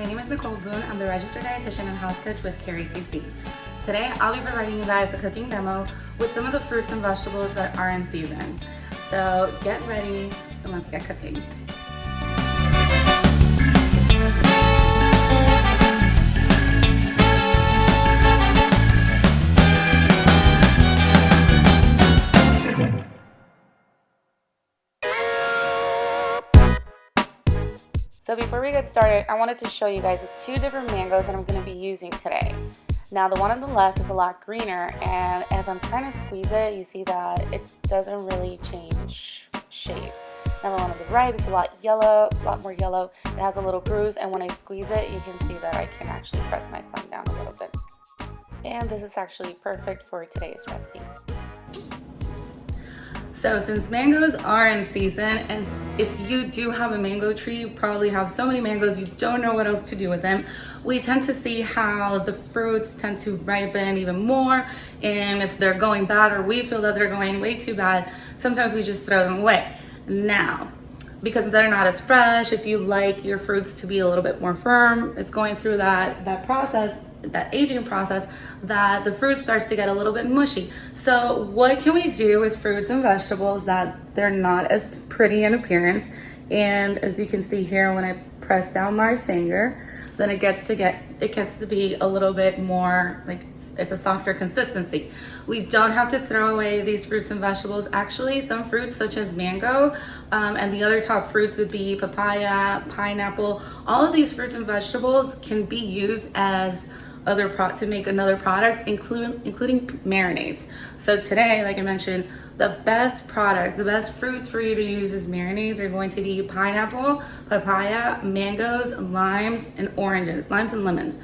My name is Nicole Boone. I'm the registered dietitian and health coach with CareATC. Today, I'll be providing you guys a cooking demo with some of the fruits and vegetables that are in season. So get ready and let's get cooking. So before we get started, I wanted to show you guys the two different mangoes that I'm going to be using today. Now the one on the left is a lot greener, and as I'm trying to squeeze it, you see that it doesn't really change shapes. Now the one on the right is a lot more yellow. It has a little bruise, and when I squeeze it, you can see that I can actually press my thumb down a little bit. And this is actually perfect for today's recipe. So since mangoes are in season, and if you do have a mango tree, you probably have so many mangoes you don't know what else to do with them. We tend to see how the fruits tend to ripen even more, and if they're going bad or we feel that they're going way too bad, sometimes we just throw them away. Now, because they're not as fresh, if you like your fruits to be a little bit more firm, it's going through that process, that aging process, that the fruit starts to get a little bit mushy. So what can we do with fruits and vegetables that they're not as pretty in appearance? And as you can see here, when I press down my finger, then it gets to be a little bit more like it's a softer consistency. We don't have to throw away these fruits and vegetables. Actually, some fruits such as mango, and the other top fruits would be papaya, pineapple. All of these fruits and vegetables can be used as to make another products, including marinades. So today, like I mentioned, the best fruits for you to use as marinades are going to be pineapple, papaya, mangoes, limes, and oranges, limes and lemons,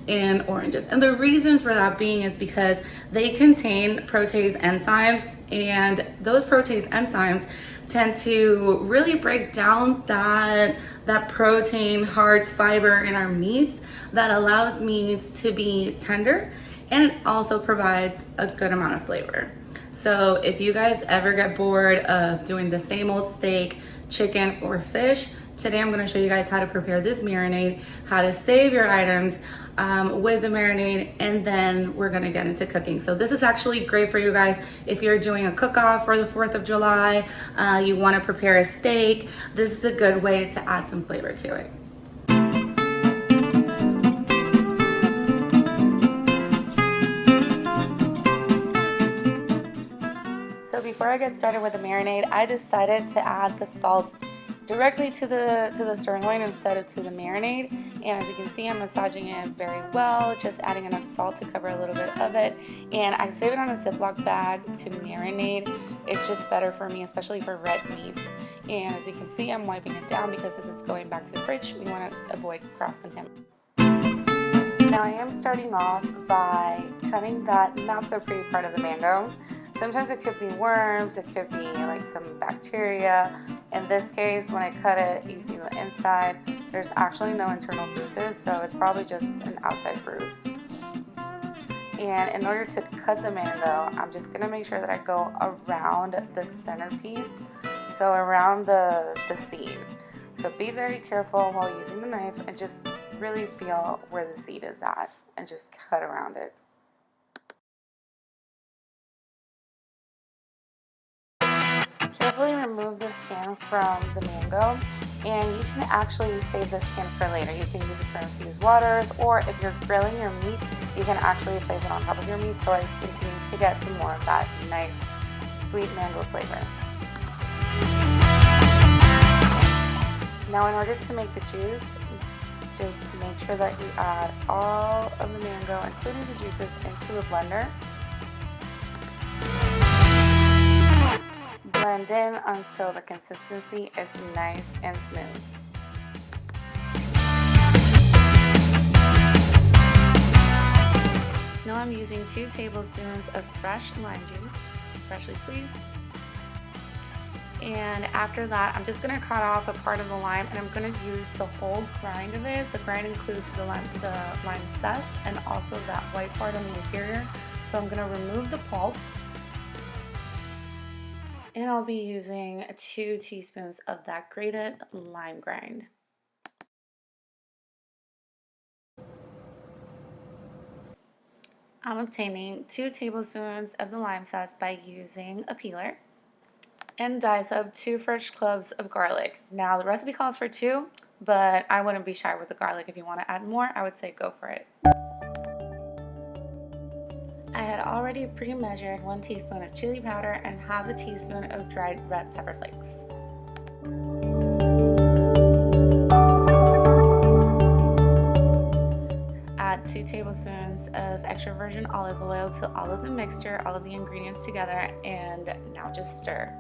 and oranges. And the reason for that being is because they contain protease enzymes, and those protease enzymes tend to really break down that protein hard fiber in our meats that allows meats to be tender, and it also provides a good amount of flavor. So if you guys ever get bored of doing the same old steak, chicken, or fish, today I'm going to show you guys how to prepare this marinade, how to save your items with the marinade, and then we're going to get into cooking. So this is actually great for you guys if you're doing a cook-off for the 4th of July, you want to prepare a steak. This is a good way to add some flavor to it. So before I get started with the marinade, I decided to add the salt directly to the sirloin instead of to the marinade. And as you can see, I'm massaging it very well, just adding enough salt to cover a little bit of it. And I save it on a Ziploc bag to marinate. It's just better for me, especially for red meats. And as you can see, I'm wiping it down because as it's going back to the fridge, we want to avoid cross-contamination. Now I am starting off by cutting that not so pretty part of the mango. Sometimes it could be worms, it could be like some bacteria. In this case, when I cut it, you see the inside, there's actually no internal bruises, so it's probably just an outside bruise. And in order to cut the mango, I'm just gonna make sure that I go around the centerpiece, so around the seed. So be very careful while using the knife and just really feel where the seed is at and just cut around it. Carefully remove the skin from the mango, and you can actually save the skin for later. You can use it for infused waters, or if you're grilling your meat, you can actually place it on top of your meat so it continues to get some more of that nice sweet mango flavor. Now in order to make the juice, just make sure that you add all of the mango, including the juices, into a blender. Blend in until the consistency is nice and smooth. Now I'm using 2 tablespoons of fresh lime juice, freshly squeezed. And after that, I'm just going to cut off a part of the lime, and I'm going to use the whole grind of it. The grind includes the lime zest and also that white part on the interior. So I'm going to remove the pulp. And I'll be using 2 teaspoons of that grated lime grind. I'm obtaining 2 tablespoons of the lime zest by using a peeler, and dice up 2 fresh cloves of garlic. Now the recipe calls for 2, but I wouldn't be shy with the garlic. If you want to add more, I would say go for it. I had already pre-measured 1 teaspoon of chili powder and half a teaspoon of dried red pepper flakes. Add 2 tablespoons of extra virgin olive oil to all of the mixture, all of the ingredients together, and now just stir.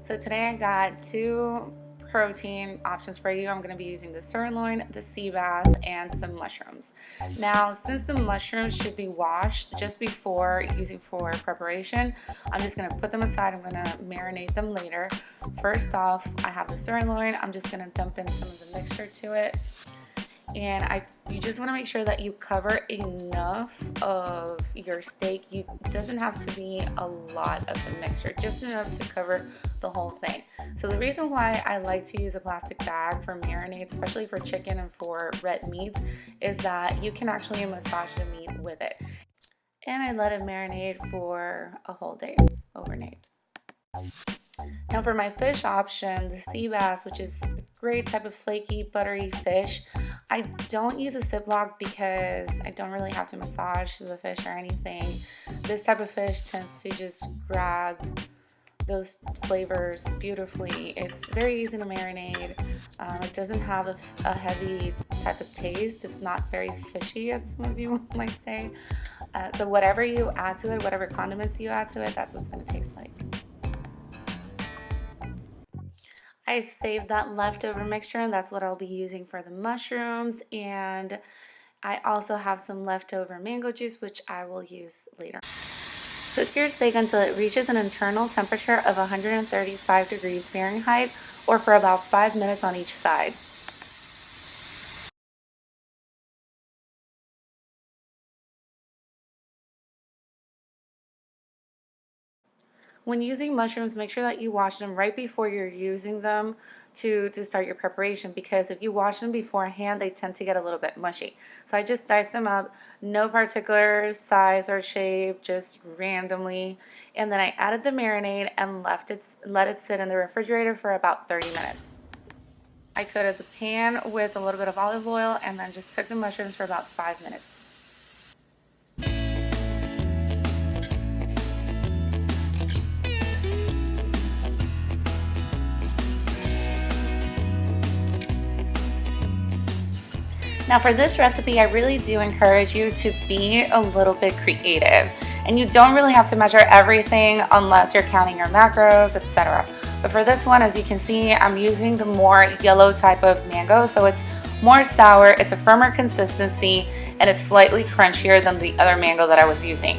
So today I got 2 protein options for you. I'm going to be using the sirloin, the sea bass, and some mushrooms. Now, since the mushrooms should be washed just before using for preparation, I'm just going to put them aside. I'm going to marinate them later. First off, I have the sirloin. I'm just going to dump in some of the mixture to it. And you just want to make sure that you cover enough of your steak. It doesn't have to be a lot of the mixture, just enough to cover the whole thing. So the reason why I like to use a plastic bag for marinade, especially for chicken and for red meats, is that you can actually massage the meat with it. And I let it marinate for a whole day, overnight. Now for my fish option, the sea bass, which is a great type of flaky, buttery fish, I don't use a Ziploc because I don't really have to massage the fish or anything. This type of fish tends to just grab those flavors beautifully. It's very easy to marinate. It doesn't have a heavy type of taste. It's not very fishy, as some of you might say. So whatever you add to it, whatever condiments you add to it, that's what it's going to taste like. I saved that leftover mixture, and that's what I'll be using for the mushrooms. And I also have some leftover mango juice, which I will use later. Cook your steak until it reaches an internal temperature of 135 degrees Fahrenheit, or for about 5 minutes on each side. When using mushrooms, make sure that you wash them right before you're using them to start your preparation, because if you wash them beforehand, they tend to get a little bit mushy. So I just diced them up, no particular size or shape, just randomly. And then I added the marinade and let it sit in the refrigerator for about 30 minutes. I coated the pan with a little bit of olive oil and then just cooked the mushrooms for about 5 minutes. Now for this recipe, I really do encourage you to be a little bit creative. And you don't really have to measure everything unless you're counting your macros, etc. But for this one, as you can see, I'm using the more yellow type of mango. So it's more sour, it's a firmer consistency, and it's slightly crunchier than the other mango that I was using.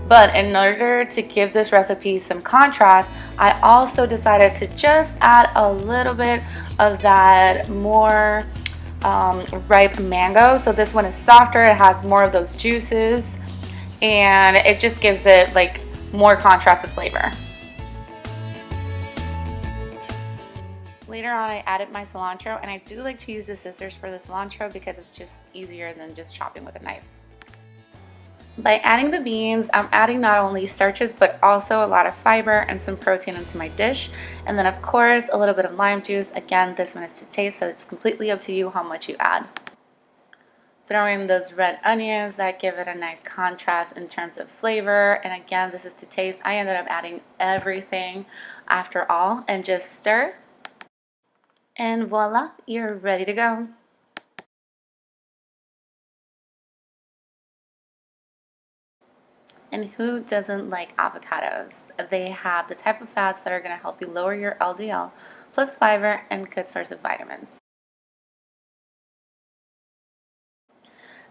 But in order to give this recipe some contrast, I also decided to just add a little bit of that more ripe mango. So this one is softer, it has more of those juices, and it just gives it like more contrasted flavor. Later on, I added my cilantro, and I do like to use the scissors for the cilantro because it's just easier than just chopping with a knife. By adding the beans, I'm adding not only starches but also a lot of fiber and some protein into my dish. And then of course a little bit of lime juice. Again, this one is to taste, so it's completely up to you how much you add. Throw in those red onions that give it a nice contrast in terms of flavor. And again, this is to taste. I ended up adding everything after all, and just stir. And voila, you're ready to go. And who doesn't like avocados? They have the type of fats that are going to help you lower your LDL, plus fiber and good source of vitamins.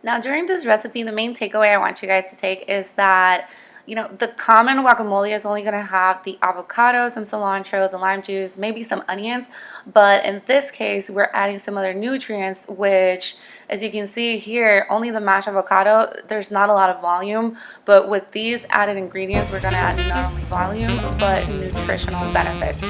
Now during this recipe, the main takeaway I want you guys to take is that, you know, the common guacamole is only going to have the avocado, some cilantro, the lime juice, maybe some onions. But in this case, we're adding some other nutrients, which, as you can see here, only the mashed avocado, there's not a lot of volume. But with these added ingredients, we're going to add not only volume, but nutritional benefits.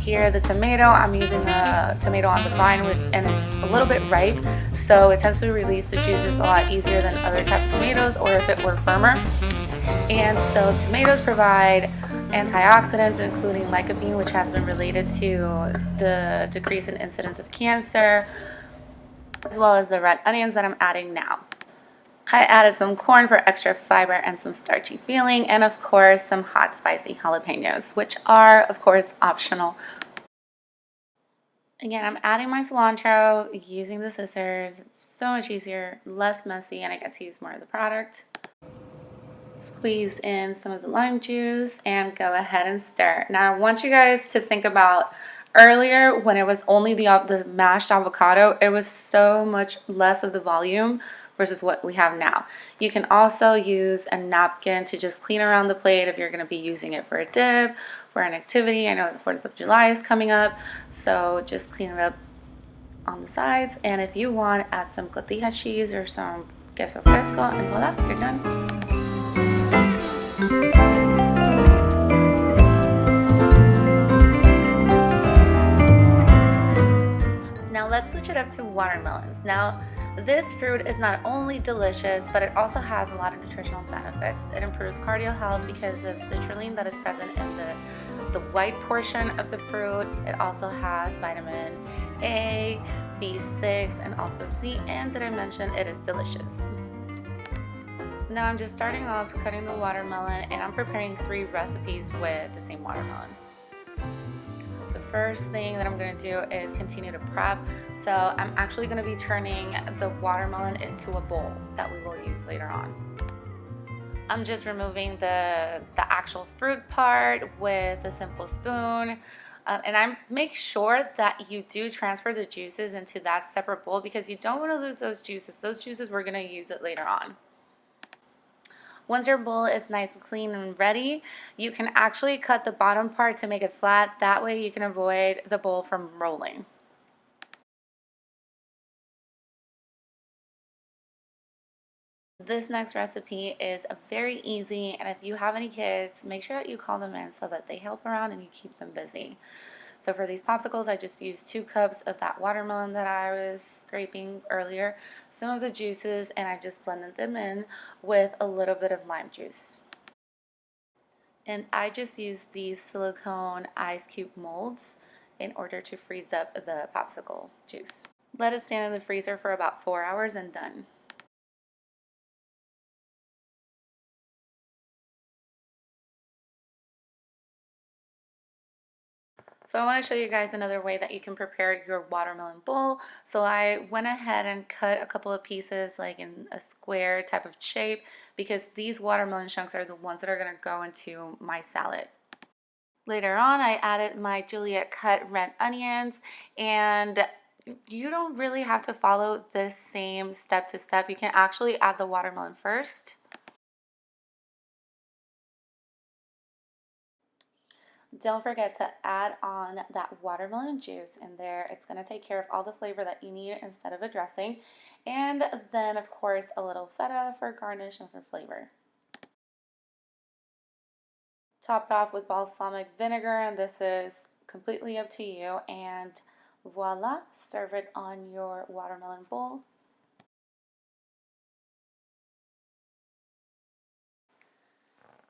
here, the tomato, I'm using the tomato on the vine, and it's a little bit ripe, so it tends to release the juices a lot easier than other types of tomatoes, or if it were firmer. And so tomatoes provide antioxidants, including lycopene, which has been related to the decrease in incidence of cancer, as well as the red onions that I'm adding now. I added some corn for extra fiber and some starchy feeling, and of course some hot spicy jalapenos, which are of course optional. Again, I'm adding my cilantro using the scissors. It's so much easier, less messy, and I get to use more of the product. Squeeze in some of the lime juice and go ahead and stir. Now I want you guys to think about earlier when it was only the mashed avocado, it was so much less of the volume versus what we have now. You can also use a napkin to just clean around the plate if you're going to be using it for a dip, for an activity. I know the 4th of July is coming up, so just clean it up on the sides. And if you want, add some cotija cheese or some queso fresco, and voila, you're done. Now let's switch it up to watermelons. Now this fruit is not only delicious, but it also has a lot of nutritional benefits. It improves cardio health because of citrulline that is present in the white portion of the fruit. It also has vitamin A, B6, and also C, and did I mention it is delicious? Now I'm just starting off cutting the watermelon, and I'm preparing 3 recipes with the same watermelon. The first thing that I'm going to do is continue to prep. So I'm actually going to be turning the watermelon into a bowl that we will use later on. I'm just removing the actual fruit part with a simple spoon. And I make sure that you do transfer the juices into that separate bowl because you don't want to lose those juices. Those juices, we're going to use it later on. Once your bowl is nice, clean, and ready, you can actually cut the bottom part to make it flat. That way you can avoid the bowl from rolling. This next recipe is very easy, and if you have any kids, make sure that you call them in so that they help around and you keep them busy. So for these popsicles, I just used 2 cups of that watermelon that I was scraping earlier, some of the juices, and I just blended them in with a little bit of lime juice. And I just used these silicone ice cube molds in order to freeze up the popsicle juice. Let it stand in the freezer for about 4 hours and done. So I want to show you guys another way that you can prepare your watermelon bowl. So I went ahead and cut a couple of pieces like in a square type of shape because these watermelon chunks are the ones that are going to go into my salad. Later on, I added my Juliet cut red onions, and you don't really have to follow this same step to step. You can actually add the watermelon first. Don't forget to add on that watermelon juice in there. It's going to take care of all the flavor that you need instead of a dressing. And then, of course, a little feta for garnish and for flavor. Topped off with balsamic vinegar, and this is completely up to you. And voila, serve it on your watermelon bowl.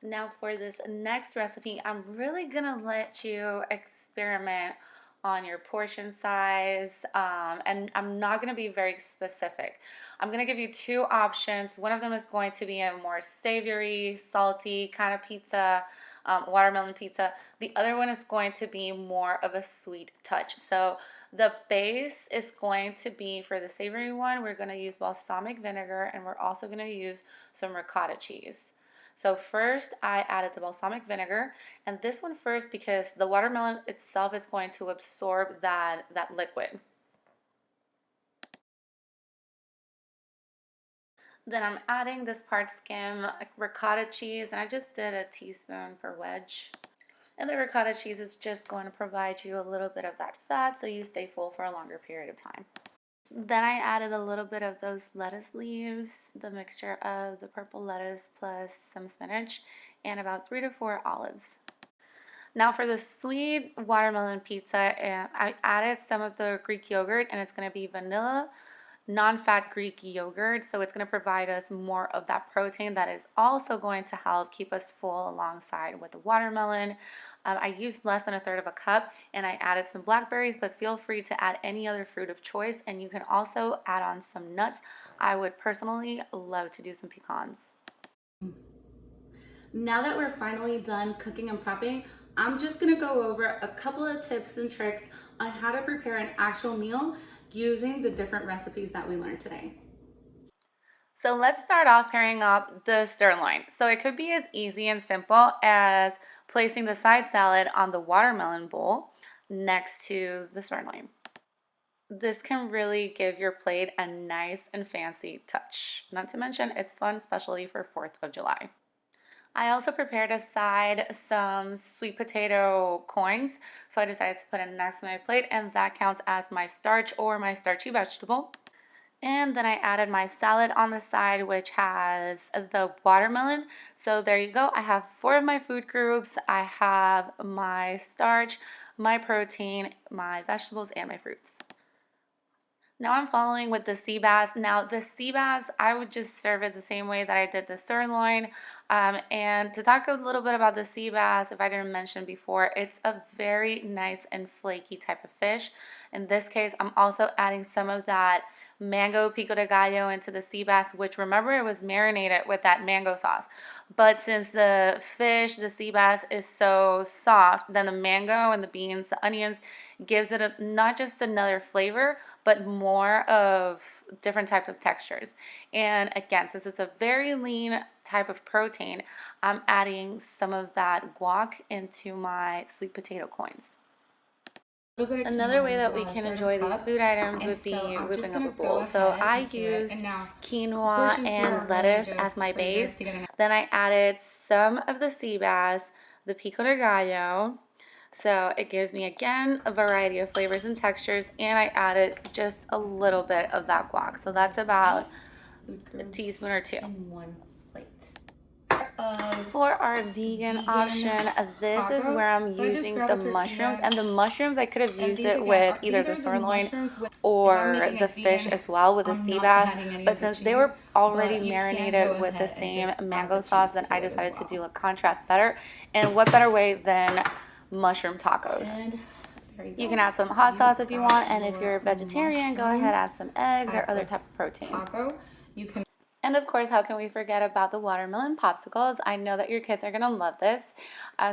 Now for this next recipe, I'm really gonna let you experiment on your portion size, and I'm not gonna be very specific. I'm gonna give you 2 options. One of them is going to be a more savory, salty kind of pizza, watermelon pizza. The other one is going to be more of a sweet touch. So the base is going to be, for the savory one, we're gonna use balsamic vinegar, and we're also gonna use some ricotta cheese. So first I added the balsamic vinegar, and this one first because the watermelon itself is going to absorb that liquid. Then I'm adding this part skim ricotta cheese, and I just did a teaspoon per wedge. And the ricotta cheese is just going to provide you a little bit of that fat so you stay full for a longer period of time. Then I added a little bit of those lettuce leaves, the mixture of the purple lettuce plus some spinach, and about 3 to 4 olives. Now for the sweet watermelon pizza, I added some of the Greek yogurt, and it's going to be vanilla, non-fat Greek yogurt. So it's going to provide us more of that protein that is also going to help keep us full alongside with the watermelon. I used less than a third of a cup, and I added some blackberries, but feel free to add any other fruit of choice, and you can also add on some nuts. I would personally love to do some pecans. Now that we're finally done cooking and prepping, I'm just gonna go over a couple of tips and tricks on how to prepare an actual meal using the different recipes that we learned today. So let's start off pairing up the sirloin. So it could be as easy and simple as placing the side salad on the watermelon bowl next to the sirloin. This can really give your plate a nice and fancy touch. Not to mention, it's fun, especially for 4th of July. I also prepared aside some sweet potato coins, so I decided to put it next to my plate, and that counts as my starch or my starchy vegetable. And then I added my salad on the side, which has the watermelon. So there you go. I have 4 of my food groups. I have my starch, my protein, my vegetables, and my fruits. Now I'm following with the sea bass. Now the sea bass, I would just serve it the same way that I did the sirloin. And to talk a little bit about the sea bass, if I didn't mention before, it's a very nice and flaky type of fish. In this case, I'm also adding some of that mango pico de gallo into the sea bass, which, remember, it was marinated with that mango sauce. But since the fish, the sea bass, is so soft, then the mango and the beans, the onions, gives it not just another flavor, but more of different types of textures. And again, since it's a very lean type of protein, I'm adding some of that guac into my sweet potato coins. Another way that we can enjoy these food items would be whipping up a bowl. So I used quinoa and lettuce as my base. Then I added some of the sea bass, the pico de gallo. So it gives me, again, a variety of flavors and textures, and I added just a little bit of that guac. So that's about a teaspoon or 2. In one plate. For our vegan option, this is where I'm using the mushrooms, and the mushrooms, I could have used it with either the sirloin or the fish as well, with the sea bass, but since they were already marinated with the same mango sauce, then I decided to do a contrast better. And what better way than mushroom tacos? You can add some hot sauce if you want, and if you're a vegetarian, go ahead, add some eggs or other type of protein. And of course, how can we forget about the watermelon popsicles? I know that your kids are gonna love this.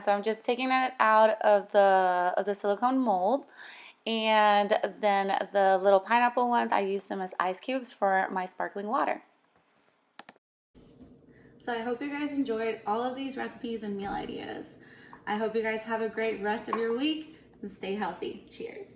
So I'm just taking it out of the silicone mold, and then the little pineapple ones, I use them as ice cubes for my sparkling water. So I hope you guys enjoyed all of these recipes and meal ideas. I hope you guys have a great rest of your week and stay healthy. Cheers.